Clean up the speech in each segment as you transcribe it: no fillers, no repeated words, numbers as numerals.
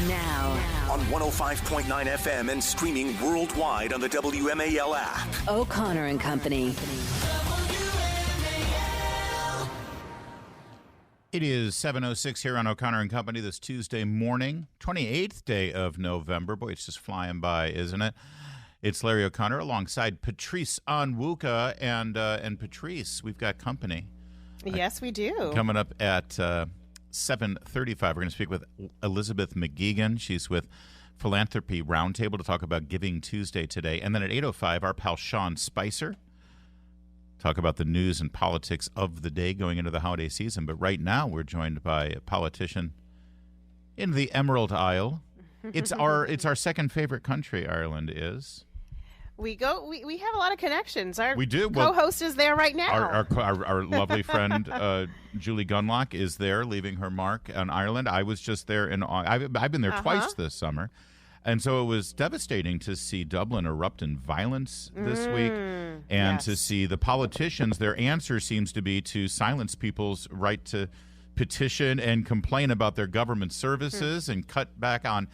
Now. On 105.9 FM and streaming worldwide on the WMAL app. O'Connor and Company. It is 7:06 here on O'Connor and Company this Tuesday morning, 28th day of November. Boy, it's just flying by, isn't it? It's Larry O'Connor alongside Patrice Onwuka. And Patrice, we've got company. Yes, we do. Coming up at 7:35, we're going to speak with Elizabeth McGuigan. She's with Philanthropy Roundtable to talk about Giving Tuesday today. And then at 8:05, our pal Sean Spicer. Talk about the news and politics of the day going into the holiday season. But right now, we're joined by a politician in the Emerald Isle. It's our second favorite country, Ireland is. We have a lot of connections. We do. Co-host is there right now. Our lovely friend Julie Gunlock is there, leaving her mark on Ireland. I was just there I've been there twice this summer, and so it was devastating to see Dublin erupt in violence this week, and to see the politicians. Their answer seems to be to silence people's right to petition and complain about their government services and cut back on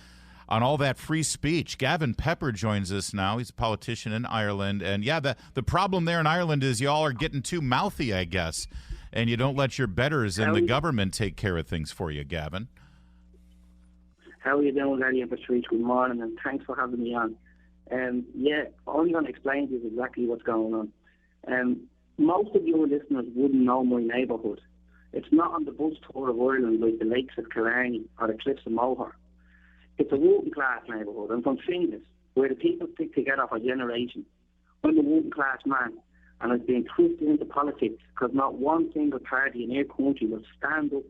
all that free speech. Gavin Pepper joins us now. He's a politician in Ireland. And, yeah, the problem there in Ireland is y'all are getting too mouthy, I guess, and you don't let your betters in the government take care of things for you, Gavin. How are you doing, Larry and Patrice? Good morning, and thanks for having me on. I'm only going to explain to you exactly what's going on. Most of your listeners wouldn't know my neighbourhood. It's not on the bus tour of Ireland like the lakes of Killarney or the cliffs of Moher. It's a working class neighbourhood. I'm from Finglas, where the people stick together for generations. I'm a working class man, and I've been twisted into politics because not one single party in our country will stand up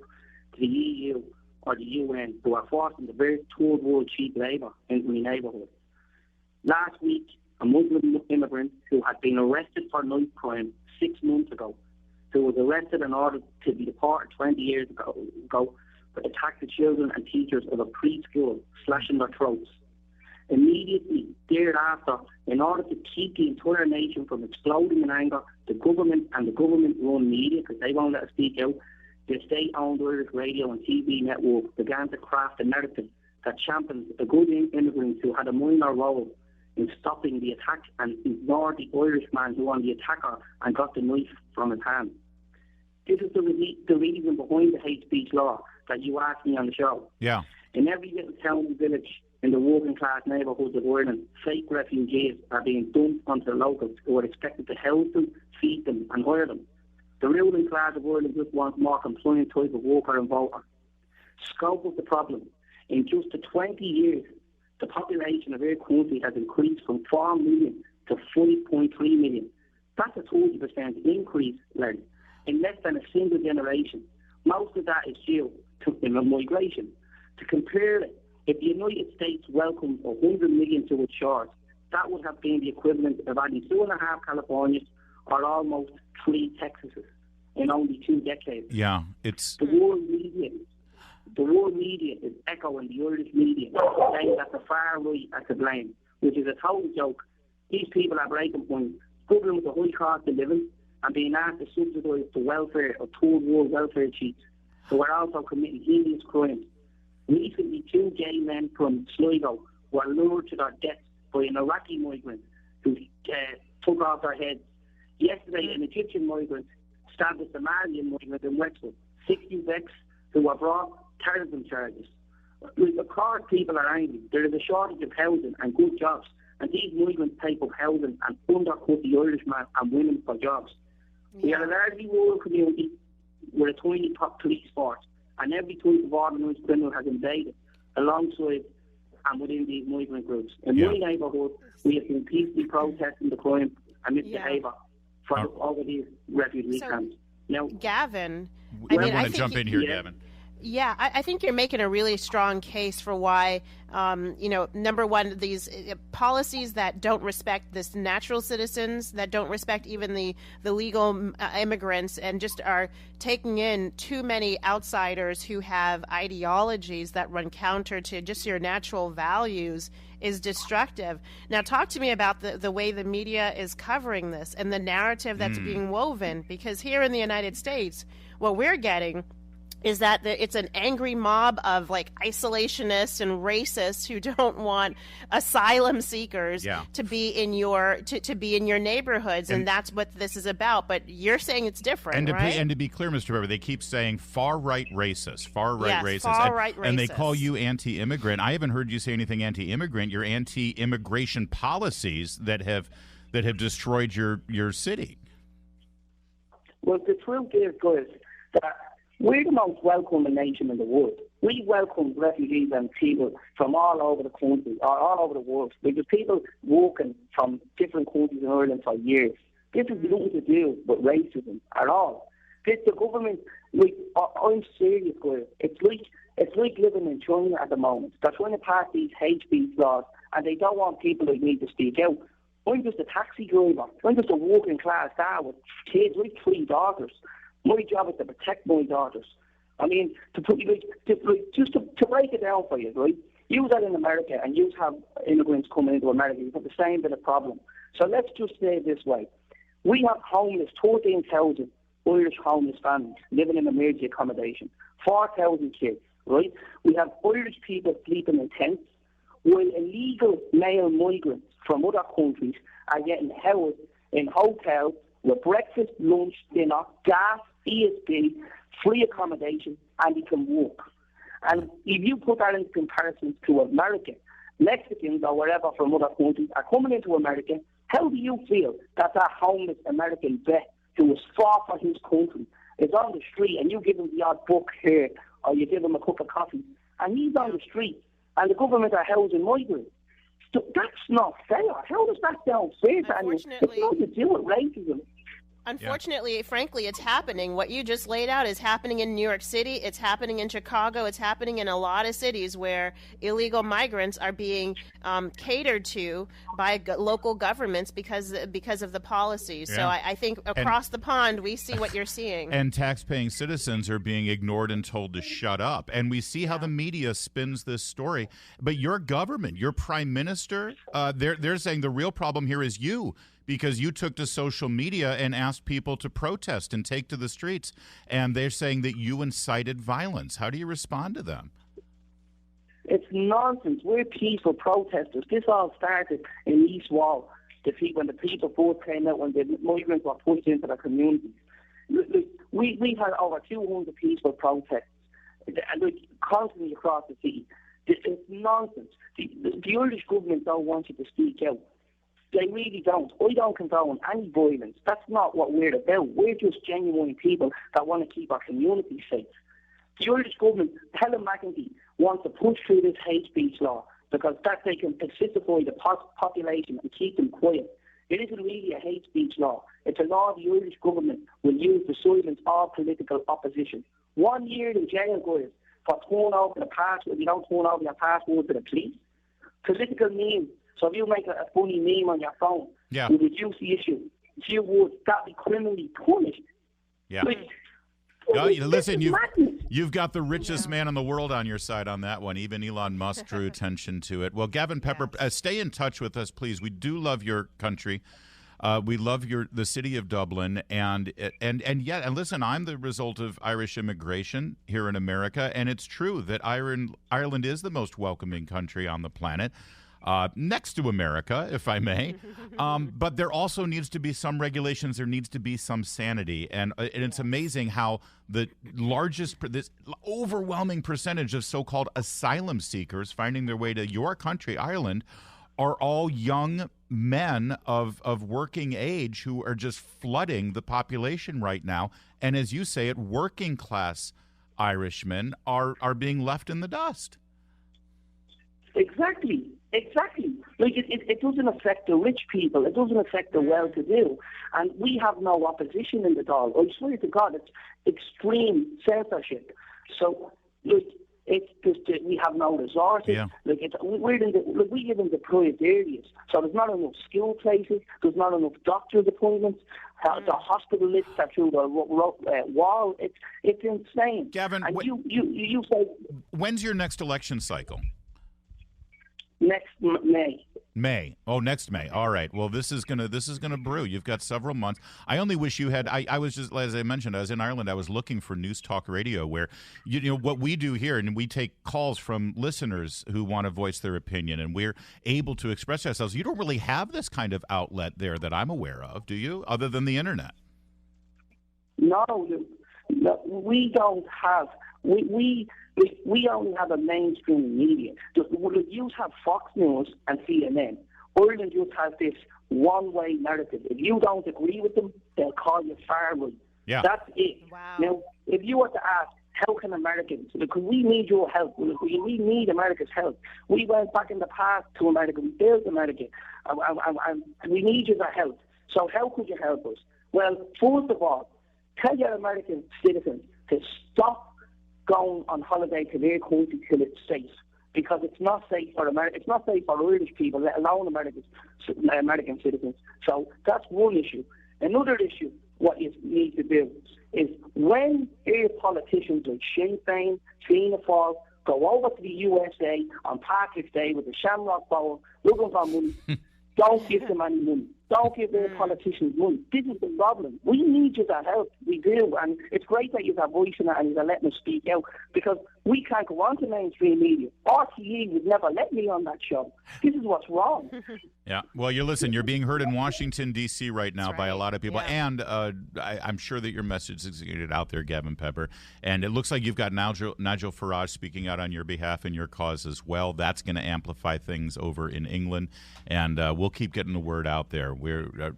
to the EU or the UN, who are forcing the very third world cheap labour into my neighbourhood. Last week, a Muslim immigrant who had been arrested for knife crime 6 months ago, who was arrested in order to be deported 20 years ago, attacked the children and teachers of a preschool, slashing their throats. Immediately thereafter, in order to keep the entire nation from exploding in anger, the government and the government-run media, because they won't let us speak out, the state-owned Irish radio and TV network began to craft a narrative that champions the good immigrants who had a minor role in stopping the attack and ignored the Irishman who was the attacker and got the knife from his hand. This is the reason behind the hate speech law that you asked me on the show. Yeah. In every little town and village in the working class neighbourhoods of Ireland, fake refugees are being dumped onto the locals who are expected to house them, feed them and hire them. The ruling class of Ireland just wants more compliant type of worker and voter. Scope of the problem. In just 20 years, the population of our country has increased from 4 million to 5.3 million. That's a 30% increase, Larry, in less than a single generation. Most of that is due to migration. To compare it, if the United States welcomed 100 million to its shores, that would have been the equivalent of adding 2.5 Californias or almost 3 Texases in only 2 decades. Yeah, it's... The world media is echoing the Irish media, saying that the far right are to blame, which is a total joke. These people are breaking points, struggling with the high cost of living, and being asked to subsidise the welfare of third world welfare chiefs who are also committing heinous crimes. Recently, 2 gay men from Sligo were lured to their deaths by an Iraqi migrant who took off their heads. Yesterday, an Egyptian migrant stabbed a Somalian migrant in Wexford. 60 vexed who were brought terrorism charges. Of course, people are angry. There is a shortage of housing and good jobs, and these migrants take up housing and undercut the Irishman and women for jobs. We are a largely rural community with a tiny police force, and every type of organised criminal has invaded alongside and within these migrant groups. In my neighbourhood, we have been peacefully protesting the crime and misbehaviour for over these refugee camps. Now, Gavin, I want to jump in here, Gavin. Yeah, I think you're making a really strong case for why, number one, these policies that don't respect this natural citizens, that don't respect even the legal immigrants, and just are taking in too many outsiders who have ideologies that run counter to just your natural values is destructive. Now, talk to me about the way the media is covering this and the narrative that's being woven, because here in the United States, what we're getting is that it's an angry mob of like isolationists and racists who don't want asylum seekers to be in your to be in your neighborhoods, and that's what this is about. But you're saying it's different, right? And to be clear, Mr. Weber, they keep saying far-right racist, Yes, racist, far-right and they racist. call you anti-immigrant. I haven't heard you say anything anti-immigrant. You're anti-immigration policies that have destroyed your city. Well, the truth is, guys, that we're the most welcoming nation in the world. We welcome refugees and people from all over the country, or all over the world. Because people walking from different countries in Ireland for years. This has nothing to do with racism at all. The government, like, I'm serious, guys. It's like living in China at the moment. They're trying to pass these hate speech laws, and they don't want people like me to speak out. I'm just a taxi driver. I'm just a working class dad with kids, with 3 daughters. My job is to protect my daughters. I mean, to break it down for you, right? You are in America and you have immigrants coming into America. You have the same bit of problem. So let's just say it this way. We have homeless, 13,000 Irish homeless families living in emergency accommodation, 4,000 kids, right? We have Irish people sleeping in tents, while illegal male migrants from other countries are getting housed in hotels with breakfast, lunch, dinner, gas, ESB, free accommodation, and they can work. And if you put that into comparison to America, Mexicans or whatever from other countries are coming into America, how do you feel that homeless American vet who is far from his country is on the street and you give him the odd book here or you give him a cup of coffee and he's on the street and the government are housing migrants? So that's not fair. How does that sound fair to anyone? It's nothing to do with racism. Unfortunately, frankly, it's happening. What you just laid out is happening in New York City. It's happening in Chicago. It's happening in a lot of cities where illegal migrants are being catered to by local governments because of the policies. Yeah. So I think across the pond, we see what you're seeing. And tax-paying citizens are being ignored and told to shut up. And we see how the media spins this story. But your government, your prime minister, they're saying the real problem here is you, because you took to social media and asked people to protest and take to the streets. And they're saying that you incited violence. How do you respond to them? It's nonsense. We're peaceful protesters. This all started in East Wall, when the people first came out, when the migrants were pushed into the communities. We've had over 200 peaceful protests constantly across the city. It's nonsense. The Irish government don't want you to speak out. They really don't. I don't condone any violence. That's not what we're about. We're just genuine people that want to keep our community safe. The Irish government, Helen McEntee, wants to push through this hate speech law because that they can pacify the population and keep them quiet. It isn't really a hate speech law. It's a law the Irish government will use to silence all political opposition. 1 year in jail, guys, for turning over the password. If you don't turn over your password to the police. Political memes. So if you make a funny meme on your phone, you reduce the issue. If you would, that'd be criminally punished. Yeah. Listen, you've got the richest man in the world on your side on that one. Even Elon Musk drew attention to it. Well, Gavin Pepper, stay in touch with us, please. We do love your country. We love the city of Dublin, and listen, I'm the result of Irish immigration here in America, and it's true that Ireland is the most welcoming country on the planet. Next to America, if I may. But there also needs to be some regulations. There needs to be some sanity. And it's amazing how this overwhelming percentage of so-called asylum seekers finding their way to your country, Ireland, are all young men of working age who are just flooding the population right now. And as you say it, working class Irishmen are being left in the dust. Exactly. Like it doesn't affect the rich people. It doesn't affect the well-to-do. And we have no opposition in the Dáil. I swear to God, it's extreme censorship. So, it's just we have no resources. Yeah. We live in deprived areas. So there's not enough school places. There's not enough doctor's appointments. The hospital lists are through the wall. It's insane. Gavin, and you say, when's your next election cycle? next May. May. Oh, next May. All right. Well, this is gonna brew. You've got several months. I only wish you had. I was just, as I mentioned, I was in Ireland. I was looking for news talk radio where you know what we do here, and we take calls from listeners who want to voice their opinion, and we're able to express ourselves. You don't really have this kind of outlet there that I'm aware of, do you? Other than the internet. No, we don't have. We only have a mainstream media. You have Fox News and CNN. Ireland just has this one-way narrative. If you don't agree with them, they'll call you far right. Yeah. That's it. Wow. Now, if you were to ask, how can Americans, because we need your help, we need America's help. We went back in the past to America, we built America, and we need your help. So how could you help us? Well, first of all, tell your American citizens to stop going on holiday to their country till it's safe, because it's not safe for America. It's not safe for Irish people, let alone American citizens. So that's one issue. Another issue, what you need to do is when your politicians like Sinn Féin, Fianna Fáil go over to the USA on Patrick's Day with the Shamrock Bowl looking for money, don't give them any money. Don't give their politicians money. This is the problem. We need you to help. We do. And it's great that you have voice in it and you're letting us speak out, because we can't go on to mainstream media. RTE would never let me on that show. This is what's wrong. Yeah. Well, you're being heard in Washington, D.C. right now by a lot of people. Yeah. And I'm sure that your message is getting out there, Gavin Pepper. And it looks like you've got Nigel Farage speaking out on your behalf and your cause as well. That's going to amplify things over in England. And we'll keep getting the word out there.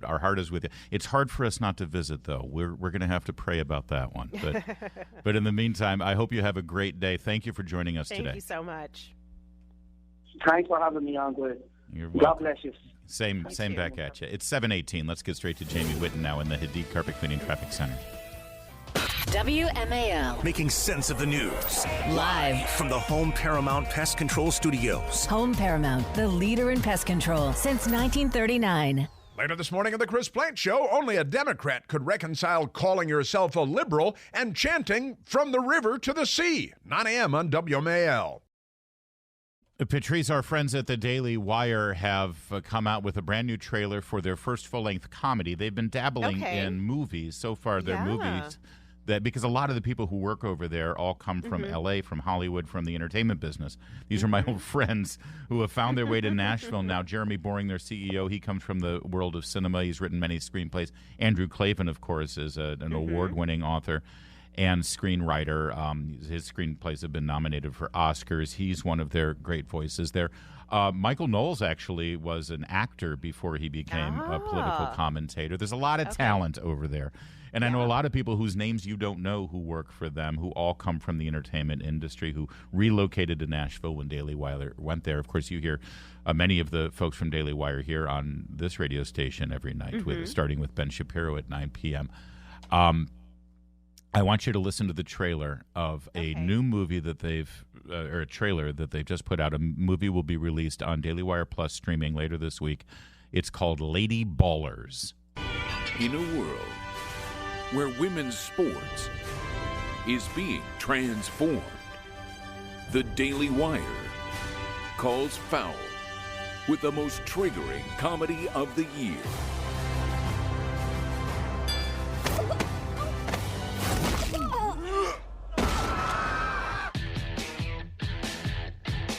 Our heart is with you. It's hard for us not to visit, though. We're going to have to pray about that one. But in the meantime, I hope you have a great day. Thank you for joining us today. Thank you so much. Thanks for having me on, Glenn. You're God welcome. bless you. Same back at you. It's 7:18. Let's get straight to Jamie Whitten now in the Hadid Carpet Cleaning Traffic Center. WMAL. Making sense of the news. Live. From the Home Paramount Pest Control Studios. Home Paramount, the leader in pest control since 1939. Later this morning on The Chris Plante Show, only a Democrat could reconcile calling yourself a liberal and chanting from the river to the sea. 9 a.m. on WMAL. Patrice, our friends at the Daily Wire have come out with a brand new trailer for their first full-length comedy. They've been dabbling in movies. So far, they're movies that, because a lot of the people who work over there all come from L.A., from Hollywood, from the entertainment business. These are my old friends who have found their way to Nashville now. Jeremy Boring, their CEO, he comes from the world of cinema. He's written many screenplays. Andrew Klavan, of course, is an award-winning author and screenwriter. His screenplays have been nominated for Oscars. He's one of their great voices there. Michael Knowles actually was an actor before he became a political commentator. There's a lot of talent over there. And I know a lot of people whose names you don't know who work for them, who all come from the entertainment industry, who relocated to Nashville when Daily Wire went there. Of course, you hear many of the folks from Daily Wire here on this radio station every night, starting with Ben Shapiro at 9 p.m. I want you to listen to the trailer of a new movie that they've, or a trailer that they've just put out. A movie will be released on Daily Wire Plus streaming later this week. It's called Lady Ballers. In a world where women's sports is being transformed, the Daily Wire calls foul with the most triggering comedy of the year.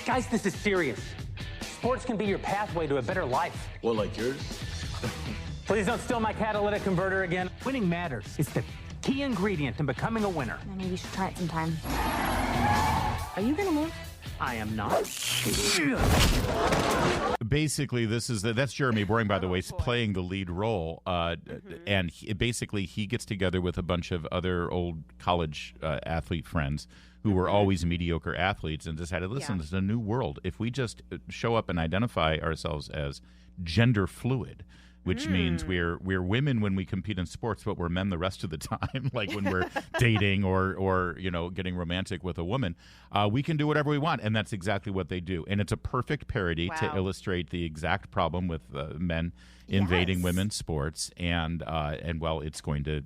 Guys, this is serious. Sports can be your pathway to a better life. Well, like yours? Please don't steal my catalytic converter again. Winning matters. It's the key ingredient in becoming a winner. Maybe you should try it sometime. Are you gonna move? I am not. Basically, that's Jeremy Boring, by the way, playing the lead role, and he gets together with a bunch of other old college athlete friends who were always mediocre athletes and decided, listen, this is a new world. If we just show up and identify ourselves as gender fluid, which means we're women when we compete in sports, but we're men the rest of the time, like when we're dating or getting romantic with a woman, we can do whatever we want, and that's exactly what they do. And it's a perfect parody to illustrate the exact problem with men invading women's sports, and well, it's going to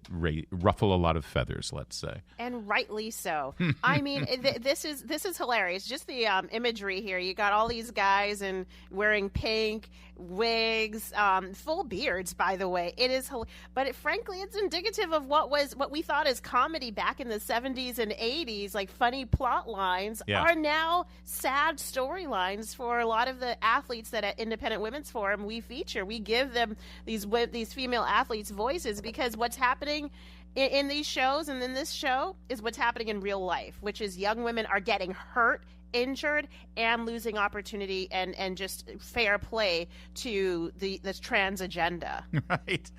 ruffle a lot of feathers, let's say, and rightly so. I mean, this is hilarious. Just the imagery here. You got all these guys and wearing pink wigs, full beards. By the way, it is, but frankly, it's indicative of what we thought as comedy back in the 70s and 80s, like funny plot lines, are now sad storylines for a lot of the athletes that at Independent Women's Forum we feature. We give them these female athletes voices because what's happening in these shows and in this show is what's happening in real life, which is young women are getting hurt, injured, and losing opportunity and just fair play to this trans agenda. Right.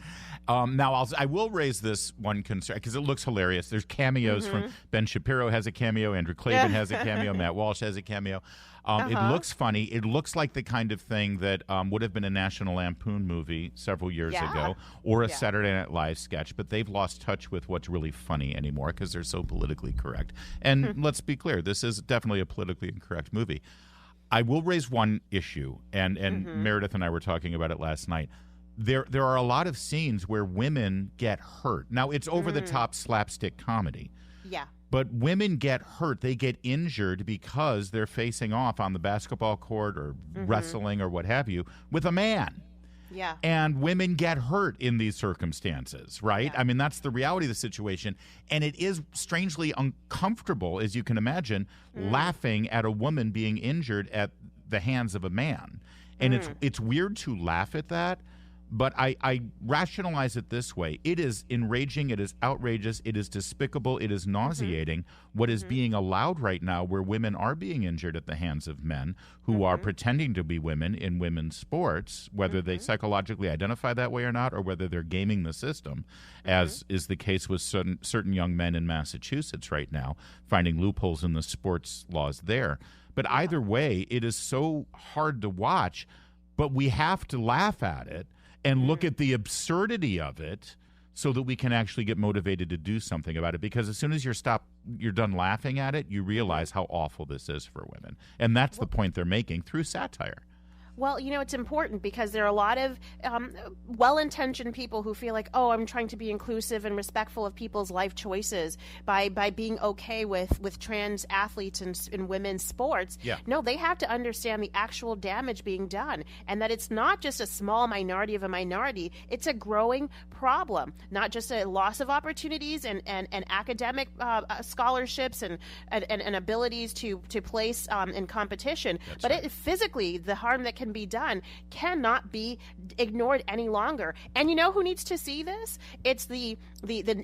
Now, I will raise this one concern because it looks hilarious. There's cameos from Ben Shapiro has a cameo, Andrew Klavan has a cameo, Matt Walsh has a cameo. It looks funny. It looks like the kind of thing that would have been a National Lampoon movie several years ago or a Saturday Night Live sketch, but they've lost touch with what's really funny anymore because they're so politically correct. And let's be clear, this is definitely a politically incorrect movie. I will raise one issue, and Meredith and I were talking about it last night. There are a lot of scenes where women get hurt. Now, it's over-the-top slapstick comedy. Yeah. But women get hurt. They get injured because they're facing off on the basketball court or wrestling or what have you with a man. Yeah. And women get hurt in these circumstances, right? Yeah. I mean, that's the reality of the situation. And it is strangely uncomfortable, as you can imagine, laughing at a woman being injured at the hands of a man. And it's weird to laugh at that. But I rationalize it this way. It is enraging. It is outrageous. It is despicable. It is nauseating what is being allowed right now where women are being injured at the hands of men who are pretending to be women in women's sports, whether they psychologically identify that way or not, or whether they're gaming the system, as is the case with certain young men in Massachusetts right now, finding loopholes in the sports laws there. But either way, it is so hard to watch, but we have to laugh at it and look at the absurdity of it so that we can actually get motivated to do something about it. Because as soon as you're done laughing at it, you realize how awful this is for women. And that's the point they're making through satire. Well, it's important because there are a lot of well-intentioned people who feel like, oh, I'm trying to be inclusive and respectful of people's life choices by being okay with trans athletes in women's sports. Yeah. No, they have to understand the actual damage being done and that it's not just a small minority of a minority. It's a growing problem, not just a loss of opportunities and academic scholarships and abilities to place in competition. That's but right. Physically, the harm that can be done cannot be ignored any longer. And you know who needs to see this? It's the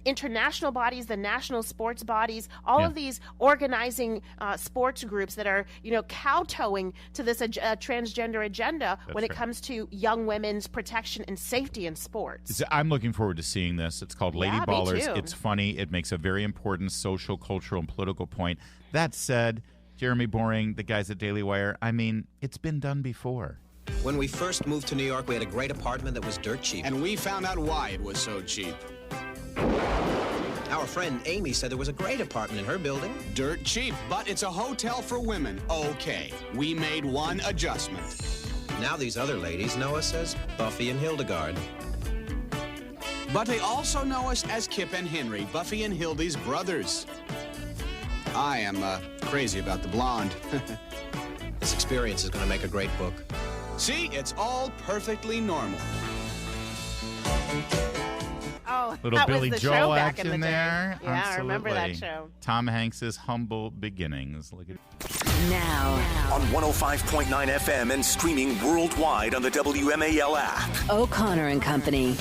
international bodies, the national sports bodies, all of these organizing sports groups that are, kowtowing to this transgender agenda when it comes to young women's protection and safety in sports. I'm looking forward to seeing this. It's called Lady Me Ballers. too. It's funny. It makes a very important social, cultural, and political point. That said, Jeremy Boring, the guys at Daily Wire, I mean, it's been done before. When we first moved to New York, we had a great apartment that was dirt cheap. And we found out why it was so cheap. Our friend Amy said there was a great apartment in her building. Dirt cheap, but it's a hotel for women. Okay, we made one adjustment. Now these other ladies know us as Buffy and Hildegard. But they also know us as Kip and Henry, Buffy and Hildy's brothers. I am crazy about the blonde. This experience is going to make a great book. See, it's all perfectly normal. Oh, Little that Billy was the Joel show back action in the day. there. Yeah, Absolutely. I remember that show. Tom Hanks's humble beginnings. Look at Now, On 105.9 FM and streaming worldwide on the WMAL app. O'Connor and Company.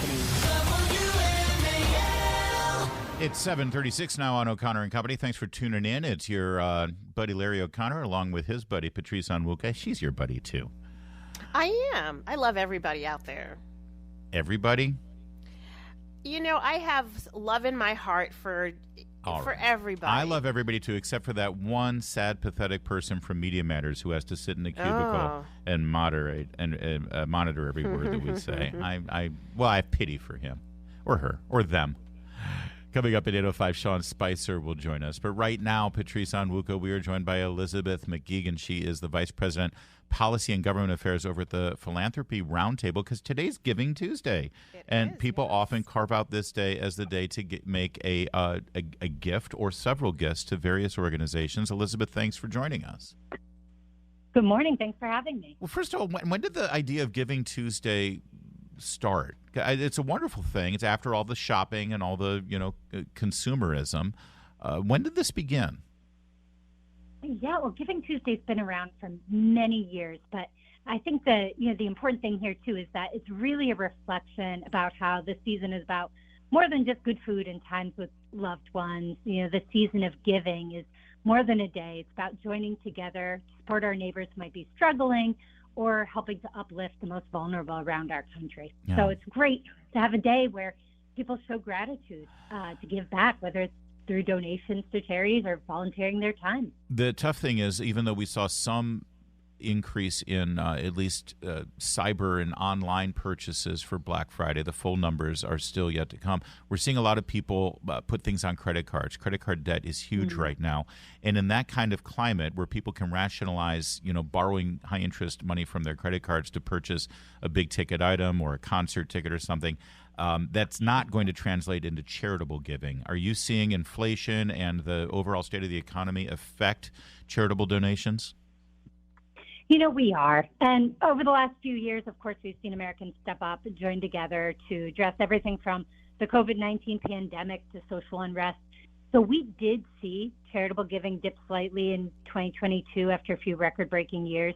It's 7:36 now on O'Connor and Company. Thanks for tuning in. It's your buddy Larry O'Connor along with his buddy Patrice Onwuka. She's your buddy too. I am. I love everybody out there. Everybody? I have love in my heart for everybody. I love everybody too, except for that one sad, pathetic person from Media Matters who has to sit in a cubicle and moderate and monitor every word that we say. I have pity for him or her or them. Coming up at 8:05, Sean Spicer will join us. But right now, Patrice Onwuka, we are joined by Elizabeth McGuigan. She is the Vice President, Policy and Government Affairs over at the Philanthropy Roundtable, because today's Giving Tuesday. People often carve out this day as the day to make a gift or several gifts to various organizations. Elizabeth, thanks for joining us. Good morning. Thanks for having me. Well, first of all, when did the idea of Giving Tuesday start? It's a wonderful thing. It's after all the shopping and all the consumerism. When did this begin? Yeah, well, Giving Tuesday's been around for many years, but I think the important thing here too is that it's really a reflection about how the season is about more than just good food and times with loved ones. The season of giving is more than a day. It's about joining together to support our neighbors who might be struggling, or helping to uplift the most vulnerable around our country. Yeah. So it's great to have a day where people show gratitude to give back, whether it's through donations to charities or volunteering their time. The tough thing is, even though we saw some increase in at least cyber and online purchases for Black Friday, the full numbers are still yet to come. We're seeing a lot of people put things on credit cards. Credit card debt is huge right now. And in that kind of climate where people can rationalize, borrowing high interest money from their credit cards to purchase a big ticket item or a concert ticket or something, that's not going to translate into charitable giving. Are you seeing inflation and the overall state of the economy affect charitable donations? We are. And over the last few years, of course, we've seen Americans step up and join together to address everything from the COVID-19 pandemic to social unrest. So we did see charitable giving dip slightly in 2022 after a few record-breaking years.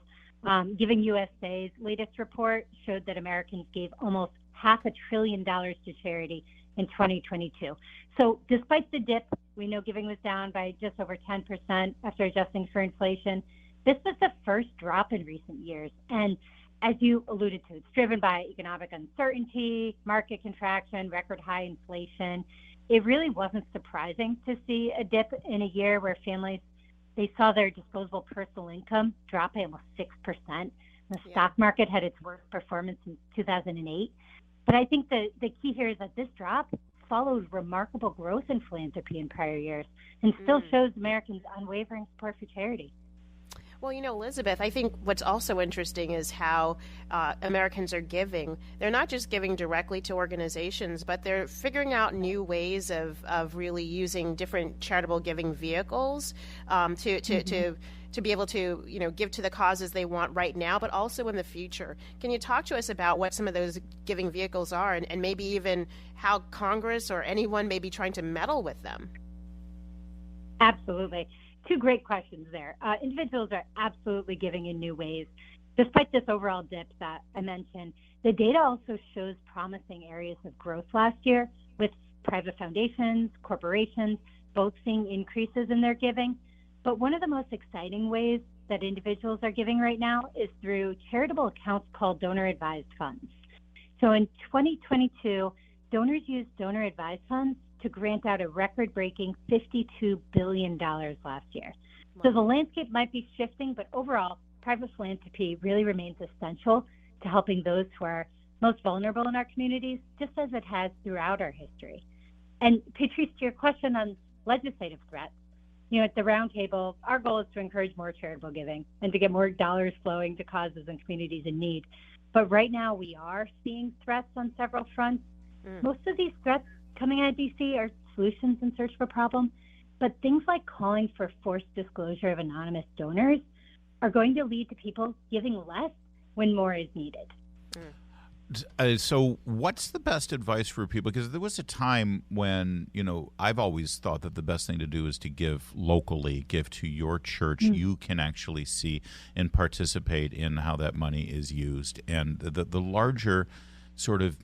Giving USA's latest report showed that Americans gave almost $500 billion to charity in 2022. So despite the dip, we know giving was down by just over 10% after adjusting for inflation. This was the first drop in recent years. And as you alluded to, it's driven by economic uncertainty, market contraction, record high inflation. It really wasn't surprising to see a dip in a year where families, they saw their disposable personal income drop by almost 6%. The stock market had its worst performance since 2008. But I think the key here is that this drop followed remarkable growth in philanthropy in prior years and still shows Americans' unwavering support for charity. Well, Elizabeth, I think what's also interesting is how Americans are giving. They're not just giving directly to organizations, but they're figuring out new ways of really using different charitable giving vehicles to be able to, give to the causes they want right now, but also in the future. Can you talk to us about what some of those giving vehicles are and maybe even how Congress or anyone may be trying to meddle with them? Absolutely. Two great questions there. Individuals are absolutely giving in new ways. Despite this overall dip that I mentioned, the data also shows promising areas of growth last year, with private foundations, corporations, both seeing increases in their giving. But one of the most exciting ways that individuals are giving right now is through charitable accounts called donor-advised funds. So in 2022, donors used donor-advised funds to grant out a record-breaking $52 billion last year. So the landscape might be shifting, but overall, private philanthropy really remains essential to helping those who are most vulnerable in our communities, just as it has throughout our history. And Patrice, to your question on legislative threats, at the Roundtable, our goal is to encourage more charitable giving and to get more dollars flowing to causes and communities in need. But right now, we are seeing threats on several fronts. Most of these threats coming out of D.C. are solutions in search for problems, but things like calling for forced disclosure of anonymous donors are going to lead to people giving less when more is needed. So what's the best advice for people? Because there was a time when, I've always thought that the best thing to do is to give locally, give to your church. You can actually see and participate in how that money is used. And the larger sort of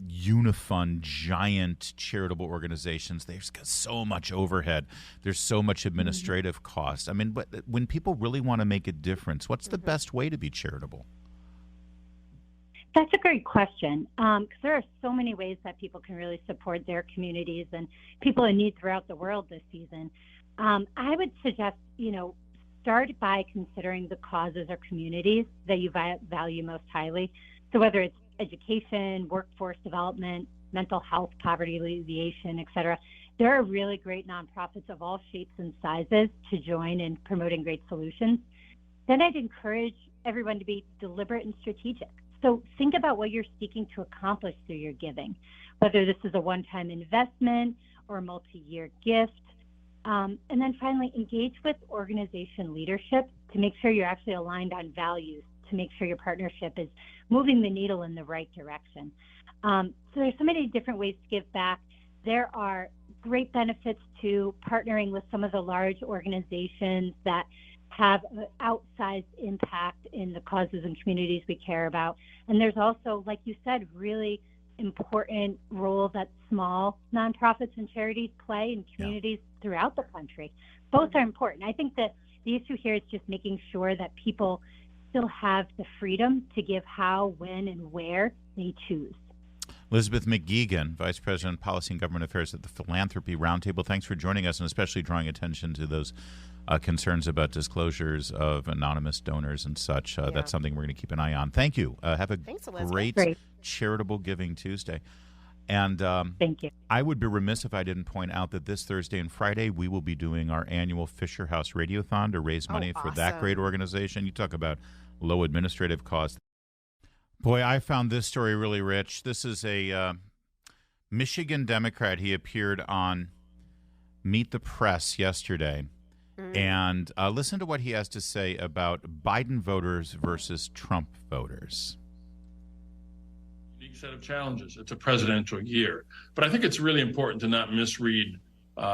unifund giant charitable organizations, there's got so much overhead. There's so much administrative cost. I mean, but when people really want to make a difference, what's the best way to be charitable? That's a great question, because there are so many ways that people can really support their communities and people in need throughout the world this season. I would suggest, start by considering the causes or communities that you value most highly. So whether it's education, workforce development, mental health, poverty alleviation, et cetera, There are really great nonprofits of all shapes and sizes to join in promoting great solutions. Then I'd encourage everyone to be deliberate and strategic. So think about what you're seeking to accomplish through your giving, whether this is a one-time investment or a multi-year gift. And then finally, engage with organization leadership to make sure you're actually aligned on values, to make sure your partnership is moving the needle in the right direction. So there's so many different ways to give back. There are great benefits to partnering with some of the large organizations that have an outsized impact in the causes and communities we care about. And there's also, like you said, really important role that small nonprofits and charities play in communities throughout the country. Both are important. I think that the issue here is just making sure that people still have the freedom to give how, when, and where they choose. Elizabeth McGuigan, Vice President, Policy and Government Affairs at the Philanthropy Roundtable. Thanks for joining us, and especially drawing attention to those concerns about disclosures of anonymous donors and such. That's something we're going to keep an eye on. Thank you. Have a great charitable Giving Tuesday. And thank you. I would be remiss if I didn't point out that this Thursday and Friday we will be doing our annual Fisher House Radiothon to raise money for that great organization. You talk about low administrative costs. Boy, I found this story really rich. This is a Michigan Democrat. He appeared on Meet the Press yesterday. And listen to what he has to say about Biden voters versus Trump voters. Unique set of challenges. It's a presidential year. But I think it's really important to not misread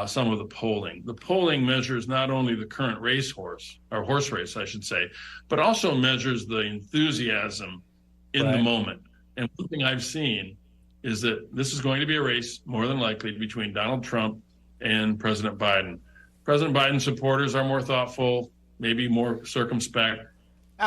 some of the polling. The polling measures not only the current horse race, I should say, but also measures the enthusiasm in the moment. And one thing I've seen is that this is going to be a race, more than likely, between Donald Trump and President Biden. President Biden's supporters are more thoughtful, maybe more circumspect.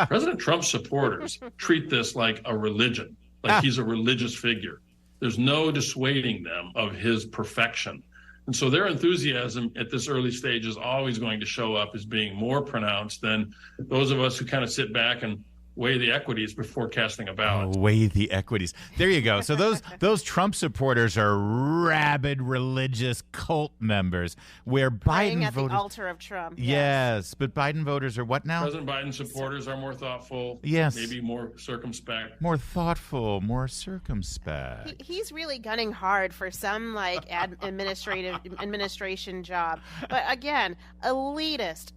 President Trump's supporters treat this like a religion, like he's a religious figure. There's no dissuading them of his perfection. And so their enthusiasm at this early stage is always going to show up as being more pronounced than those of us who kind of sit back and weigh the equities before casting a ballot. Weigh the equities. There you go. So those Trump supporters are rabid religious cult members, where Praying Biden at voters, the altar of Trump. Yes, but Biden voters are what now? President Biden's supporters are more thoughtful. Yes. Maybe more circumspect. More thoughtful, more circumspect. He's really gunning hard for some administration job. But again, elitist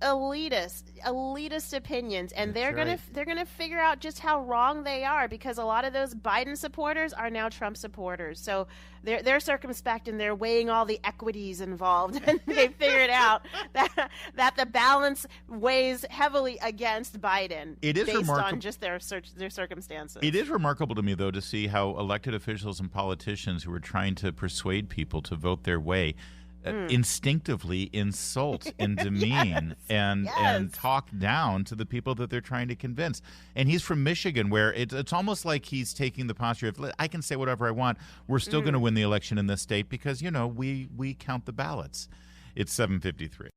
opinions, and they're gonna figure out just how wrong they are, because a lot of those Biden supporters are now Trump supporters. So they're circumspect and they're weighing all the equities involved, and they figured out that the balance weighs heavily against Biden. It is based on just their circumstances. It is remarkable to me, though, to see how elected officials and politicians who are trying to persuade people to vote their way instinctively insult and demean and talk down to the people that they're trying to convince. And he's from Michigan, where it's almost like he's taking the posture of, I can say whatever I want. We're still going to win the election in this state because, we count the ballots. It's 7:53.